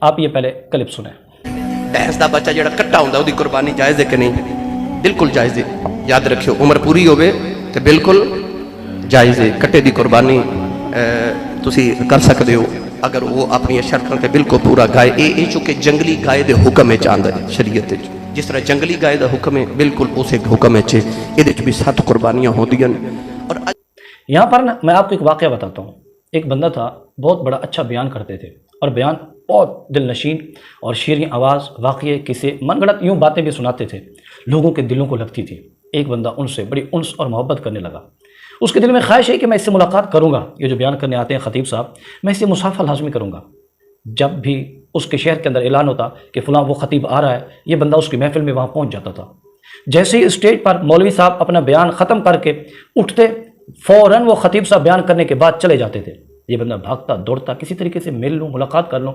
आप ये पहले क्लिप सुने। भैंस का बच्चा जो कट्टा होंदा उसकी कुर्बानी जायज़ है कि नहीं? बिल्कुल जायज़ है। याद रखियो, उम्र पूरी होवे तो बिल्कुल जायज़ है। कट्टे की कुर्बानी तुसी कर सकते हो अगर वो अपनी शर्तों से बिल्कुल पूरा। गाय ये चूंकि जंगली गाय के हुक्म आंदा है शरीयत। जिस तरह जंगली गाय का हुक्म है बिल्कुल उस हुक्म ये भी 7 कुर्बानियाँ होंदियां। और यहाँ पर ना मैं आपको एक वाक़या बताता हूँ। एक बंदा था, बहुत बड़ा अच्छा बयान करते थे और बयान बहुत दिलनशीन और शीरीं आवाज़, वाक़ये, किस्से, मनगढ़ंत यूँ बातें भी सुनाते थे, लोगों के दिलों को लगती थी। एक बंदा उनसे बड़ी उन्स और मोहब्बत करने लगा। उसके दिल में ख्वाहिश है कि मैं इससे मुलाकात करूँगा। ये जो बयान करने आते हैं ख़तीब साहब, मैं इससे मुसाफ़ा लाज़मी करूँगा। जब भी उसके शहर के अंदर ऐलान होता कि फ़लाँ वो ख़तीब आ रहा है, ये बंदा उसकी महफ़िल में वहाँ पहुँच जाता था। जैसे ही स्टेज पर मौलवी साहब अपना बयान ख़त्म करके उठते, फ़ौरन वो ख़तीब साहब बयान करने के बाद चले जाते थे। ये बंदा भागता दौड़ता किसी तरीके से मिल लूँ, मुलाकात कर लूँ,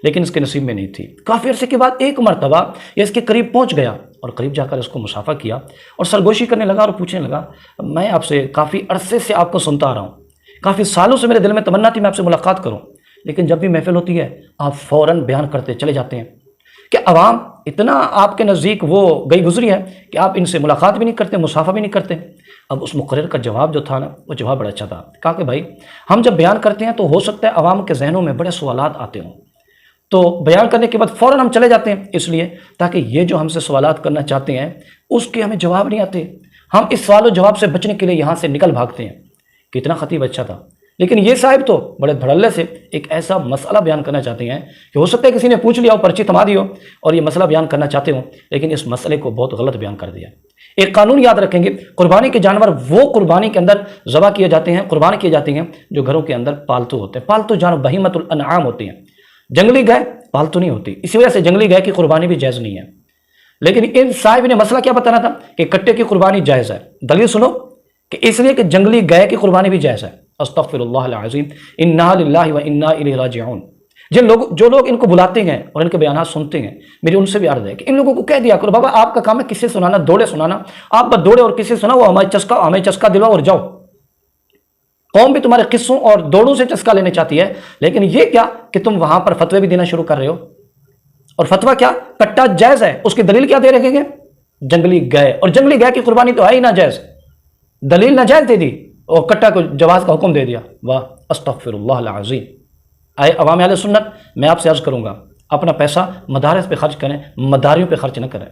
लेकिन इसके नसीब में नहीं थी। काफ़ी अरसे के बाद एक मरतबा ये इसके करीब पहुँच गया और करीब जाकर इसको मुसाफ़ा किया और सरगोशी करने लगा और पूछने लगा, मैं आपसे काफ़ी अरसे से आपको सुनता आ रहा हूँ, काफ़ी सालों से मेरे दिल में तमन्ना थी मैं आपसे मुलाकात करूँ, लेकिन जब भी महफिल होती है आप फ़ौरन बयान करते चले जाते हैं। कि अवाम इतना आपके नज़दीक वो गई गुजरी है कि आप इनसे मुलाकात भी नहीं करते, मुसाफ़ा भी नहीं करते। अब उस मुक़र्रर का जवाब जो था ना, वो जवाब बड़ा अच्छा था। कहा कि भाई हम जब बयान करते हैं तो हो सकता है अवाम के जहनों में बड़े सवालात आते हों, तो बयान करने के बाद फ़ौरन हम चले जाते हैं, इसलिए ताकि ये जो हमसे सवालात करना चाहते हैं उसके हमें जवाब नहीं आते, हम इस सवाल जवाब से बचने के लिए यहाँ से निकल भागते हैं। कितना ख़तीब अच्छा था, लेकिन ये साहिब तो बड़े धड़ल्ले से एक ऐसा मसला बयान करना चाहते हैं कि हो सकता है किसी ने पूछ लिया हो, पर्ची थमा दी हो और ये मसला बयान करना चाहते हो, लेकिन इस मसले को बहुत गलत बयान कर दिया। एक कानून याद रखेंगे, कुर्बानी के जानवर वो कुर्बानी के अंदर ज़बह किए जाते हैं, कुर्बान किए जाते हैं जो घरों के अंदर पालतू होते हैं। पालतू जानवर बहीमतुल अनआम होती हैं, जंगली गाय पालतू नहीं होती, इसी वजह से जंगली गाय की कुर्बानी भी जायज़ नहीं है। लेकिन इन साहिब ने मसला क्या बताना था कि कट्टे की कुर्बानी जायज़ है। दलील सुनो कि इसलिए कि जंगली गाय की कुर्बानी भी जायज़ है। अस्तग़फिरुल्लाह अज़ीम, इन्ना लिल्लाहि व इन्ना इलैहि राजिऊन। जो लोग इनको बुलाते हैं और इनके बयान सुनते हैं, मेरी उनसे भी अर्ज़ है कि इन लोगों को कह दिया करो, बाबा आपका काम है किस्से सुनाना, दौड़े सुनाना, आप बस दौड़े और किस्से सुनाओ, हमें चस्का दिलाओ और जाओ। कौम भी तुम्हारे किस्सों और दौड़ों से चस्का लेने चाहती है, लेकिन ये क्या कि तुम वहां पर फतवे भी देना शुरू कर रहे हो। और फतवा क्या, कट्टा जायज़ है, उसकी दलील क्या दे रहे हैं, जंगली गाय, और जंगली गाय की कुर्बानी तो है ही ना जायज़, दलील नाजायज़ दे दी और कट्टा को जवाज़ का हुक्म दे दिया। वाह, अस्तग़फिरुल्लाह अज़ीम। आए अवाम अहले सुन्नत, मैं आपसे अर्ज़ करूँगा अपना पैसा मदारिस पे खर्च करें, मदारियों पे खर्च न करें।